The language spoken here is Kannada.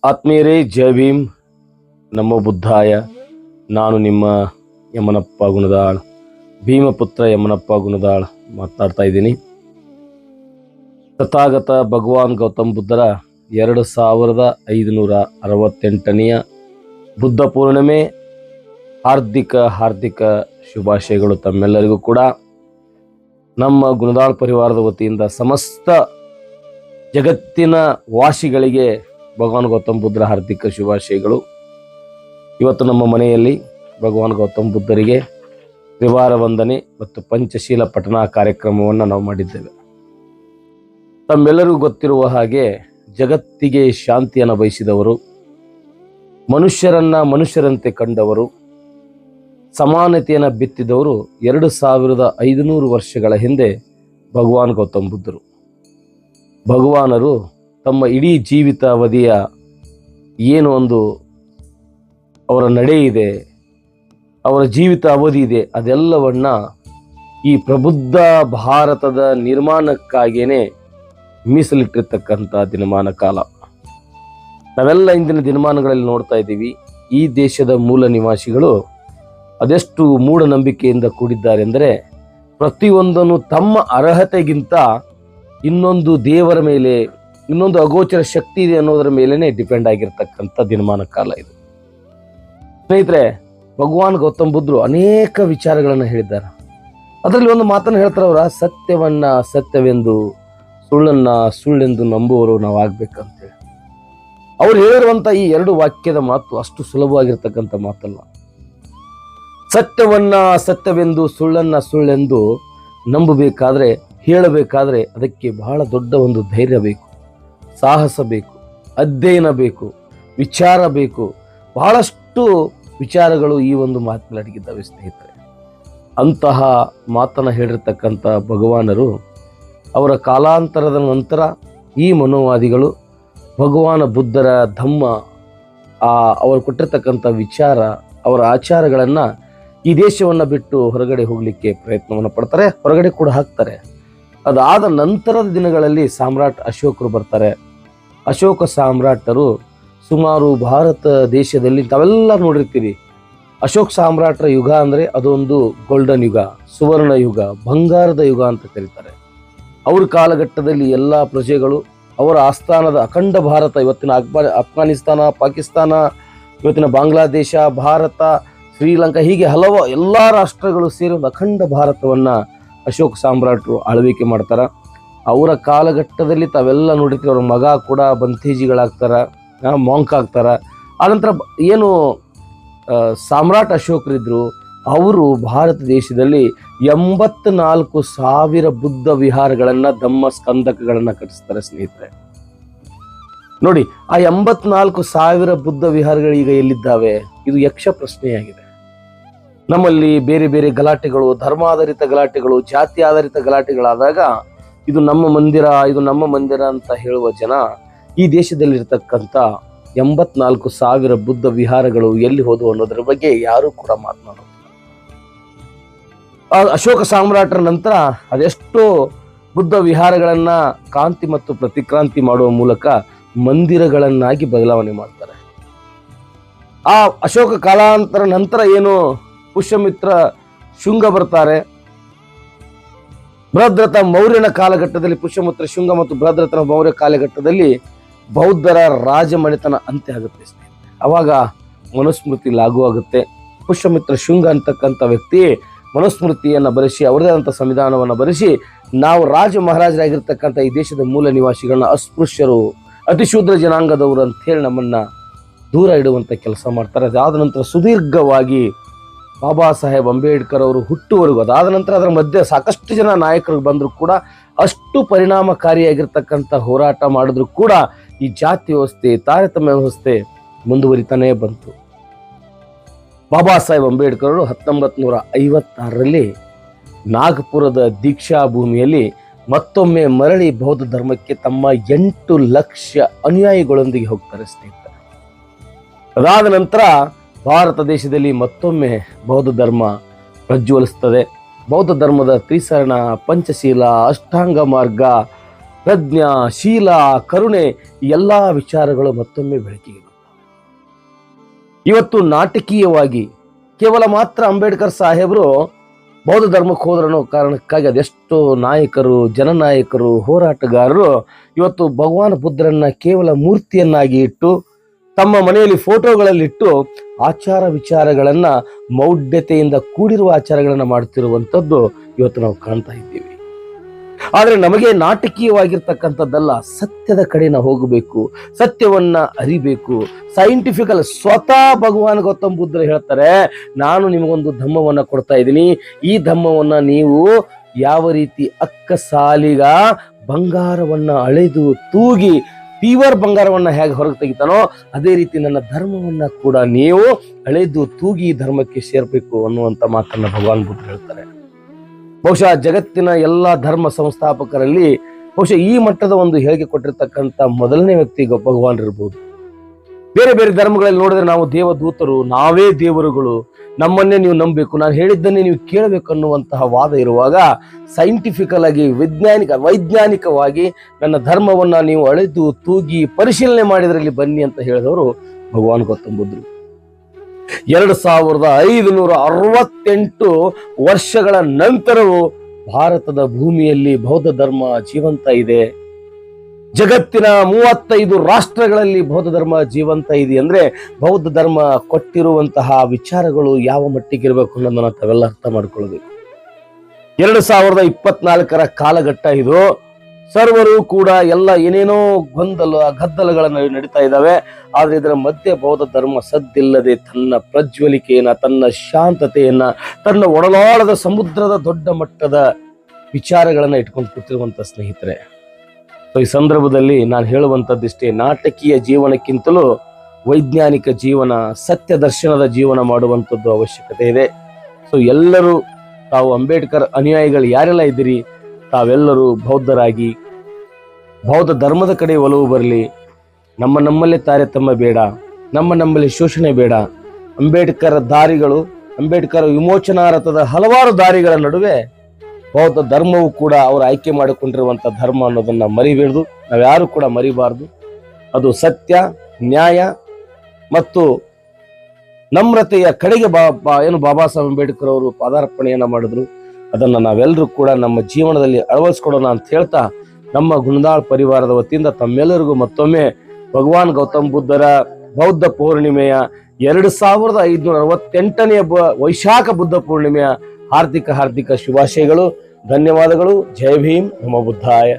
ಆತ್ಮೀಯರೇ, ಜೈ ಭೀಮ್. ನಮೋ ಬುದ್ಧಾಯ. ನಾನು ನಿಮ್ಮ ಯಮನಪ್ಪ ಗುಣದಾಳ್, ಭೀಮಪುತ್ರ ಯಮನಪ್ಪ ಗುಣದಾಳ್ ಮಾತನಾಡ್ತಾ ಇದ್ದೀನಿ. ತಥಾಗತ ಭಗವಾನ್ ಗೌತಮ್ ಬುದ್ಧರ 2568ನೆಯ ಬುದ್ಧ ಪೂರ್ಣಿಮೆ ಹಾರ್ದಿಕ ಶುಭಾಶಯಗಳು ತಮ್ಮೆಲ್ಲರಿಗೂ ಕೂಡ. ನಮ್ಮ ಗುಣದಾಳ್ ಪರಿವಾರದ ವತಿಯಿಂದ ಸಮಸ್ತ ಜಗತ್ತಿನ ವಾಸಿಗಳಿಗೆ ಭಗವಾನ್ ಗೌತಮ್ ಬುದ್ಧರ ಹಾರ್ದಿಕ ಶುಭಾಶಯಗಳು. ಇವತ್ತು ನಮ್ಮ ಮನೆಯಲ್ಲಿ ಭಗವಾನ್ ಗೌತಮ್ ಬುದ್ಧರಿಗೆ ತ್ರಿವಾರ ವಂದನೆ ಮತ್ತು ಪಂಚಶೀಲ ಪಠಣ ಕಾರ್ಯಕ್ರಮವನ್ನು ನಾವು ಮಾಡಿದ್ದೇವೆ. ತಮ್ಮೆಲ್ಲರಿಗೂ ಗೊತ್ತಿರುವ ಹಾಗೆ ಜಗತ್ತಿಗೆ ಶಾಂತಿಯನ್ನು ಬಯಸಿದವರು, ಮನುಷ್ಯರನ್ನ ಮನುಷ್ಯರಂತೆ ಕಂಡವರು, ಸಮಾನತೆಯನ್ನು ಬಿತ್ತಿದವರು 2500 ವರ್ಷಗಳ ಹಿಂದೆ ಭಗವಾನ್ ಗೌತಮ್ ಬುದ್ಧರು. ಭಗವಾನರು ತಮ್ಮ ಇಡೀ ಜೀವಿತ ಅವಧಿಯ ಏನು ಒಂದು ಅವರ ನಡೆ ಇದೆ, ಅವರ ಜೀವಿತ ಅವಧಿ ಇದೆ, ಅದೆಲ್ಲವನ್ನ ಈ ಪ್ರಬುದ್ಧ ಭಾರತದ ನಿರ್ಮಾಣಕ್ಕಾಗಿಯೇ ಮೀಸಲಿಟ್ಟಿರ್ತಕ್ಕಂಥ ದಿನಮಾನ ಕಾಲ. ನಾವೆಲ್ಲ ಇಂದಿನ ದಿನಮಾನಗಳಲ್ಲಿ ನೋಡ್ತಾ ಇದ್ದೀವಿ, ಈ ದೇಶದ ಮೂಲ ನಿವಾಸಿಗಳು ಅದೆಷ್ಟು ಮೂಢನಂಬಿಕೆಯಿಂದ ಕೂಡಿದ್ದಾರೆ ಅಂದರೆ, ಪ್ರತಿಯೊಂದನ್ನು ತಮ್ಮ ಅರ್ಹತೆಗಿಂತ ಇನ್ನೊಂದು ದೇವರ ಮೇಲೆ, ಇನ್ನೊಂದು ಅಗೋಚರ ಶಕ್ತಿ ಇದೆ ಅನ್ನೋದರ ಮೇಲೇನೆ ಡಿಪೆಂಡ್ ಆಗಿರ್ತಕ್ಕಂಥ ದಿನಮಾನ ಕಾಲ ಇದು. ಸ್ನೇಹಿತರೆ, ಭಗವಾನ್ ಗೌತಮ್ ಬುದ್ಧರು ಅನೇಕ ವಿಚಾರಗಳನ್ನು ಹೇಳಿದ್ದಾರೆ. ಅದರಲ್ಲಿ ಒಂದು ಮಾತನ್ನು ಹೇಳ್ತಾರೆ, ಅವರ ಸತ್ಯವನ್ನ ಸತ್ಯವೆಂದು, ಸುಳ್ಳನ್ನ ಸುಳ್ಳೆಂದು ನಂಬುವವರು ನಾವು ಆಗ್ಬೇಕಂತೇಳಿ. ಅವ್ರು ಹೇಳಿರುವಂತ ಈ 2 ವಾಕ್ಯದ ಮಾತು ಅಷ್ಟು ಸುಲಭವಾಗಿರ್ತಕ್ಕಂಥ ಮಾತಲ್ಲ. ಸತ್ಯವನ್ನ ಸತ್ಯವೆಂದು, ಸುಳ್ಳನ್ನ ಸುಳ್ಳೆಂದು ನಂಬಬೇಕಾದ್ರೆ, ಹೇಳಬೇಕಾದ್ರೆ ಅದಕ್ಕೆ ಬಹಳ ದೊಡ್ಡ ಒಂದು ಧೈರ್ಯ ಬೇಕು, ಸಾಹಸ ಬೇಕು, ಅಧ್ಯಯನ ಬೇಕು, ವಿಚಾರ ಬೇಕು. ಬಹಳಷ್ಟು ವಿಚಾರಗಳು ಈ ಒಂದು ಮಾತಿನಲ್ಲಿ ಅಡಗಿದ್ದಾವೆ ಸ್ನೇಹಿತರೆ. ಅಂತಹ ಮಾತನ್ನು ಹೇಳಿರ್ತಕ್ಕಂಥ ಭಗವಾನರು ಅವರ ಕಾಲಾಂತರದ ನಂತರ ಈ ಮನೋವಾದಿಗಳು ಭಗವಾನ ಬುದ್ಧರ ಧಮ್ಮ, ಅವರು ಕೊಟ್ಟಿರ್ತಕ್ಕಂಥ ವಿಚಾರ, ಅವರ ಆಚಾರಗಳನ್ನು ಈ ದೇಶವನ್ನು ಬಿಟ್ಟು ಹೊರಗಡೆ ಹೋಗಲಿಕ್ಕೆ ಪ್ರಯತ್ನವನ್ನು ಪಡ್ತಾರೆ, ಹೊರಗಡೆ ಕೂಡ ಹಾಕ್ತಾರೆ. ಅದಾದ ನಂತರದ ದಿನಗಳಲ್ಲಿ ಸಾಮ್ರಾಟ್ ಅಶೋಕರು ಬರ್ತಾರೆ. ಅಶೋಕ ಸಾಮ್ರಾಟರು ಸುಮಾರು ಭಾರತ ದೇಶದಲ್ಲಿ ತಾವೆಲ್ಲ ನೋಡಿರ್ತೀರಿ, ಅಶೋಕ್ ಸಾಮ್ರಾಟರ ಯುಗ ಅಂದರೆ ಅದೊಂದು ಗೋಲ್ಡನ್ ಯುಗ, ಸುವರ್ಣ ಯುಗ, ಬಂಗಾರದ ಯುಗ ಅಂತ ಕರೀತಾರೆ. ಅವ್ರ ಕಾಲಘಟ್ಟದಲ್ಲಿ ಎಲ್ಲ ಪ್ರಜೆಗಳು ಅವರ ಆಸ್ಥಾನದ ಅಖಂಡ ಭಾರತ, ಇವತ್ತಿನ ಅಫ್ಘಾನಿಸ್ತಾನ, ಪಾಕಿಸ್ತಾನ, ಇವತ್ತಿನ ಬಾಂಗ್ಲಾದೇಶ, ಭಾರತ, ಶ್ರೀಲಂಕಾ, ಹೀಗೆ ಎಲ್ಲ ರಾಷ್ಟ್ರಗಳು ಸೇರಿ ಒಂದು ಅಖಂಡ ಭಾರತವನ್ನ ಅಶೋಕ್ ಸಾಮ್ರಾಟರು ಆಳ್ವಿಕೆ ಮಾಡ್ತಾರ. ಅವರ ಕಾಲಘಟ್ಟದಲ್ಲಿ ತಾವೆಲ್ಲ ನೋಡಿರ್ತೀವಿ, ಅವ್ರ ಮಗ ಕೂಡ ಬಂತೇಜಿಗಳಾಗ್ತಾರ, ಮಾಂಕ್ ಆಗ್ತಾರ. ಆನಂತರ ಏನು ಸಾಮ್ರಾಟ್ ಅಶೋಕರಿದ್ರು, ಅವರು ಭಾರತ ದೇಶದಲ್ಲಿ 84,000 ಬುದ್ಧ ವಿಹಾರಗಳನ್ನ, ಧಮ್ಮ ಸ್ಕಂದಕಗಳನ್ನ ಕಟ್ಟಿಸ್ತಾರೆ ಸ್ನೇಹಿತರೆ. ನೋಡಿ, ಆ 84,000 ಬುದ್ಧ ವಿಹಾರಗಳು ಈಗ ಎಲ್ಲಿದ್ದಾವೆ? ಇದು ಯಕ್ಷ ಪ್ರಶ್ನೆಯಾಗಿದೆ. ನಮ್ಮಲ್ಲಿ ಬೇರೆ ಬೇರೆ ಗಲಾಟೆಗಳು, ಧರ್ಮಾಧಾರಿತ ಗಲಾಟೆಗಳು, ಜಾತಿ ಆಧಾರಿತ ಗಲಾಟೆಗಳಾದಾಗ ಇದು ನಮ್ಮ ಮಂದಿರ, ಇದು ನಮ್ಮ ಮಂದಿರ ಅಂತ ಹೇಳುವ ಜನ ಈ ದೇಶದಲ್ಲಿರ್ತಕ್ಕಂಥ 84,000 ಬುದ್ಧ ವಿಹಾರಗಳು ಎಲ್ಲಿ ಹೋದವು ಅನ್ನೋದರ ಬಗ್ಗೆ ಯಾರೂ ಕೂಡ ಮಾತನಾಡೋದು. ಅಶೋಕ ಸಾಮ್ರಾಟರ ನಂತರ ಅದೆಷ್ಟೋ ಬುದ್ಧ ವಿಹಾರಗಳನ್ನ ಕ್ರಾಂತಿ ಮತ್ತು ಪ್ರತಿಕ್ರಾಂತಿ ಮಾಡುವ ಮೂಲಕ ಮಂದಿರಗಳನ್ನಾಗಿ ಬದಲಾವಣೆ ಮಾಡ್ತಾರೆ. ಆ ಅಶೋಕ ಕಾಲಾಂತರ ನಂತರ ಏನು ಪುಷ್ಯಮಿತ್ರ ಶುಂಗ ಬರ್ತಾರೆ. ಬೃಹದ್ರಥ ಮೌರ್ಯನ ಕಾಲಘಟ್ಟದಲ್ಲಿ, ಪುಷ್ಯಮಿತ್ರ ಶುಂಗ ಮತ್ತು ಬೃಹದ್ರಥ ಮೌರ್ಯ ಕಾಲಘಟ್ಟದಲ್ಲಿ ಬೌದ್ಧರ ರಾಜಮನೆತನ ಅಂತ್ಯ ಆಗುತ್ತೆ ಸ್ನೇಹಿತರೆ. ಅವಾಗ ಮನುಸ್ಮೃತಿ ಲಾಗೂ ಆಗುತ್ತೆ. ಪುಷ್ಯಮಿತ್ರ ಶುಂಗ ಅಂತಕ್ಕಂಥ ವ್ಯಕ್ತಿ ಮನುಸ್ಮೃತಿಯನ್ನು ಬರೆಸಿ, ಅವರದೇ ಆದಂಥ ಸಂವಿಧಾನವನ್ನು ಬರೆಸಿ, ನಾವು ರಾಜ ಮಹಾರಾಜರಾಗಿರ್ತಕ್ಕಂಥ ಈ ದೇಶದ ಮೂಲ ನಿವಾಸಿಗಳನ್ನ ಅಸ್ಪೃಶ್ಯರು, ಅತಿಶೂದ್ರ ಜನಾಂಗದವರು ಅಂತ ಹೇಳಿ ನಮ್ಮನ್ನ ದೂರ ಇಡುವಂಥ ಕೆಲಸ ಮಾಡ್ತಾರೆ. ಅದಾದ ನಂತರ ಸುದೀರ್ಘವಾಗಿ ಬಾಬಾ ಸಾಹೇಬ್ ಅಂಬೇಡ್ಕರ್ ಅವರು ಹುಟ್ಟುವರೆಗೂ, ಅದಾದ ನಂತರ ಅದರ ಮಧ್ಯೆ ಸಾಕಷ್ಟು ಜನ ನಾಯಕರು ಬಂದರೂ ಕೂಡ, ಅಷ್ಟು ಪರಿಣಾಮಕಾರಿಯಾಗಿರ್ತಕ್ಕಂಥ ಹೋರಾಟ ಮಾಡಿದ್ರು ಕೂಡ ಈ ಜಾತಿ ವ್ಯವಸ್ಥೆ, ತಾರತಮ್ಯ ವ್ಯವಸ್ಥೆ ಮುಂದುವರಿತಾನೇ ಬಂತು. ಬಾಬಾ ಸಾಹೇಬ್ ಅಂಬೇಡ್ಕರ್ ಅವರು 1956ರಲ್ಲಿ ನಾಗಪುರದ ದೀಕ್ಷಾ ಭೂಮಿಯಲ್ಲಿ ಮತ್ತೊಮ್ಮೆ ಮರಳಿ ಬೌದ್ಧ ಧರ್ಮಕ್ಕೆ ತಮ್ಮ 8 ಲಕ್ಷ ಅನುಯಾಯಿಗಳೊಂದಿಗೆ ಹೋಗ್ತಾರೆ ಸ್ನೇಹಿತರೆ. ಅದಾದ ನಂತರ ಭಾರತ ದೇಶದಲ್ಲಿ ಮತ್ತೊಮ್ಮೆ ಬೌದ್ಧ ಧರ್ಮ ಪ್ರಜ್ವಲಿಸ್ತದೆ. ಬೌದ್ಧ ಧರ್ಮದ ತ್ರಿಸರಣ, ಪಂಚಶೀಲ, ಅಷ್ಟಾಂಗ ಮಾರ್ಗ, ಪ್ರಜ್ಞಾ, ಶೀಲ, ಕರುಣೆ ಈ ಎಲ್ಲ ವಿಚಾರಗಳು ಮತ್ತೊಮ್ಮೆ ಬೆಳಕಿಗೆ ಬಂದವು. ಇವತ್ತು ನಾಟಕೀಯವಾಗಿ ಕೇವಲ ಮಾತ್ರ ಅಂಬೇಡ್ಕರ್ ಸಾಹೇಬರು ಬೌದ್ಧ ಧರ್ಮಕ್ಕೆ ಹೋದ್ರ ಅನ್ನೋ ಕಾರಣಕ್ಕಾಗಿ ಅದೆಷ್ಟೋ ನಾಯಕರು, ಜನನಾಯಕರು, ಹೋರಾಟಗಾರರು ಇವತ್ತು ಭಗವಾನ್ ಬುದ್ಧರನ್ನ ಕೇವಲ ಮೂರ್ತಿಯನ್ನಾಗಿ ಇಟ್ಟು ತಮ್ಮ ಮನೆಯಲ್ಲಿ ಫೋಟೋಗಳಲ್ಲಿಟ್ಟು ಆಚಾರ ವಿಚಾರಗಳನ್ನ ಮೌಢ್ಯತೆಯಿಂದ ಕೂಡಿರುವ ಆಚಾರಗಳನ್ನ ಮಾಡುತ್ತಿರುವಂಥದ್ದು ಇವತ್ತು ನಾವು ಕಾಣ್ತಾ ಇದ್ದೀವಿ. ಆದ್ರೆ ನಮಗೆ ನಾಟಕೀಯವಾಗಿರ್ತಕ್ಕಂಥದ್ದಲ್ಲ, ಸತ್ಯದ ಕಡೆ ನಾವು ಹೋಗಬೇಕು, ಸತ್ಯವನ್ನ ಅರಿಬೇಕು. ಸೈಂಟಿಫಿಕಲ್ ಸ್ವತಃ ಭಗವಾನ್ ಗೌತಮ್ ಬುದ್ಧರು ಹೇಳ್ತಾರೆ, ನಾನು ನಿಮಗೊಂದು ಧಮ್ಮವನ್ನ ಕೊಡ್ತಾ ಇದ್ದೀನಿ, ಈ ಧಮ್ಮವನ್ನ ನೀವು ಯಾವ ರೀತಿ ಅಕ್ಕಸಾಲಿಗ ಬಂಗಾರವನ್ನ ಅಳೆದು ತೂಗಿ ಪ್ಯೂರ್ ಬಂಗಾರವನ್ನ ಹೇಗೆ ಹೊರಗೆ ತೆಗಿತಾನೋ ಅದೇ ರೀತಿ ನನ್ನ ಧರ್ಮವನ್ನ ಕೂಡ ನೀವು ಅಳೆದು ತೂಗಿ ಧರ್ಮಕ್ಕೆ ಸೇರ್ಬೇಕು ಅನ್ನುವಂತ ಮಾತನ್ನ ಭಗವಾನ್ ಬುದ್ಧ ಹೇಳ್ತಾರೆ. ಬಹುಶಃ ಜಗತ್ತಿನ ಎಲ್ಲ ಧರ್ಮ ಸಂಸ್ಥಾಪಕರಲ್ಲಿ ಬಹುಶಃ ಈ ಮಟ್ಟದ ಒಂದು ಹೇಳಿಕೆ ಕೊಟ್ಟಿರ್ತಕ್ಕಂಥ ಮೊದಲನೇ ವ್ಯಕ್ತಿ ಭಗವಾನ್ ಇರ್ಬೋದು. ಬೇರೆ ಬೇರೆ ಧರ್ಮಗಳಲ್ಲಿ ನೋಡಿದ್ರೆ ನಾವು ದೇವದೂತರು, ನಾವೇ ದೇವರುಗಳು, ನಮ್ಮನ್ನೇ ನೀವು ನಂಬಬೇಕು, ನಾನು ಹೇಳಿದ್ದನ್ನೇ ನೀವು ಕೇಳಬೇಕು ಅನ್ನುವಂತಹ ವಾದ ಇರುವಾಗ ಸೈಂಟಿಫಿಕಲ್ ಆಗಿ ವೈಜ್ಞಾನಿಕವಾಗಿ ನನ್ನ ಧರ್ಮವನ್ನ ನೀವು ಅಳೆದು ತೂಗಿ ಪರಿಶೀಲನೆ ಮಾಡಿದ್ರಲ್ಲಿ ಬನ್ನಿ ಅಂತ ಹೇಳಿದವರು ಭಗವಾನ್ ಗೌತಮ್ ಬುದ್ಧರು. 2568 ವರ್ಷಗಳ ನಂತರವೂ ಭಾರತದ ಭೂಮಿಯಲ್ಲಿ ಬೌದ್ಧ ಧರ್ಮ ಜೀವಂತ ಇದೆ. ಜಗತ್ತಿನ 35 ರಾಷ್ಟ್ರಗಳಲ್ಲಿ ಬೌದ್ಧ ಧರ್ಮ ಜೀವಂತ ಇದೆ ಅಂದ್ರೆ ಬೌದ್ಧ ಧರ್ಮ ಕೊಟ್ಟಿರುವಂತಹ ವಿಚಾರಗಳು ಯಾವ ಮಟ್ಟಿಗೆ ಇರಬೇಕು ಅನ್ನೋದನ್ನ ತಾವೆಲ್ಲ ಅರ್ಥ ಮಾಡ್ಕೊಳ್ಬೇಕು. 2024 ಕಾಲಘಟ್ಟ ಇದು. ಸರ್ವರು ಕೂಡ ಎಲ್ಲ ಏನೇನೋ ಗದ್ದಲಗಳ ನಡೀತಾ ಇದ್ದಾವೆ. ಆದ್ರೆ ಇದರ ಮಧ್ಯೆ ಬೌದ್ಧ ಧರ್ಮ ಸದ್ದಿಲ್ಲದೆ ತನ್ನ ಪ್ರಜ್ವಲಿಕೆಯನ್ನ, ತನ್ನ ಶಾಂತತೆಯನ್ನ, ತನ್ನ ಒಡಲಾಳದ ಸಮುದ್ರದ ದೊಡ್ಡ ಮಟ್ಟದ ವಿಚಾರಗಳನ್ನ ಇಟ್ಕೊಂಡು ಕೂತಿರುವಂತ ಸ್ನೇಹಿತರೆ, ಈ ಸಂದರ್ಭದಲ್ಲಿ ನಾನು ಹೇಳುವಂತದ್ದಿಷ್ಟೇ, ನಾಟಕೀಯ ಜೀವನಕ್ಕಿಂತಲೂ ವೈಜ್ಞಾನಿಕ ಜೀವನ, ಸತ್ಯ ದರ್ಶನದ ಜೀವನ ಮಾಡುವಂಥದ್ದು ಅವಶ್ಯಕತೆ ಇದೆ. ಸೊ ಎಲ್ಲರೂ ತಾವು ಅಂಬೇಡ್ಕರ್ ಅನುಯಾಯಿಗಳು ಯಾರೆಲ್ಲ ಇದ್ದೀರಿ, ತಾವೆಲ್ಲರೂ ಬೌದ್ಧರಾಗಿ ಬೌದ್ಧ ಧರ್ಮದ ಕಡೆ ಒಲವು ಬರಲಿ. ನಮ್ಮಲ್ಲೇ ತಾರತಮ್ಯ ಬೇಡ, ನಮ್ಮಲ್ಲಿ ಶೋಷಣೆ ಬೇಡ. ಅಂಬೇಡ್ಕರ್ ದಾರಿಗಳು, ಅಂಬೇಡ್ಕರ್ ವಿಮೋಚನಾ ರಥದ ಹಲವಾರು ದಾರಿಗಳ ನಡುವೆ ಬೌದ್ಧ ಧರ್ಮವು ಕೂಡ ಅವರು ಆಯ್ಕೆ ಮಾಡಿಕೊಂಡಿರುವಂತ ಧರ್ಮ ಅನ್ನೋದನ್ನ ಮರಿಬೇಡ್ದು, ನಾವ್ಯಾರು ಕೂಡ ಮರಿಬಾರ್ದು. ಅದು ಸತ್ಯ, ನ್ಯಾಯ ಮತ್ತು ನಮ್ರತೆಯ ಕಡೆಗೆ ಏನು ಬಾಬಾ ಸಾಹೇಬ್ ಅಂಬೇಡ್ಕರ್ ಅವರು ಪಾದಾರ್ಪಣೆಯನ್ನ ಮಾಡಿದ್ರು. ಅದನ್ನ ನಾವೆಲ್ಲರೂ ಕೂಡ ನಮ್ಮ ಜೀವನದಲ್ಲಿ ಅಳವಡಿಸ್ಕೊಡೋಣ ಅಂತ ಹೇಳ್ತಾ, ನಮ್ಮ ಗುಣದಾಳ್ ಪರಿವಾರದ ವತಿಯಿಂದ ತಮ್ಮೆಲ್ಲರಿಗೂ ಮತ್ತೊಮ್ಮೆ ಭಗವಾನ್ ಗೌತಮ್ ಬುದ್ಧರ ಬೌದ್ಧ ಪೂರ್ಣಿಮೆಯ 2568ನೇ ವೈಶಾಖ ಬುದ್ಧ ಪೂರ್ಣಿಮೆಯ ಹಾರ್ದಿಕ ಶುಭಾಶಯಗಳು, ಧನ್ಯವಾದಗಳು. ಜೈ ಭೀಮ್, ನಮೋ ಬುದ್ಧಾಯ.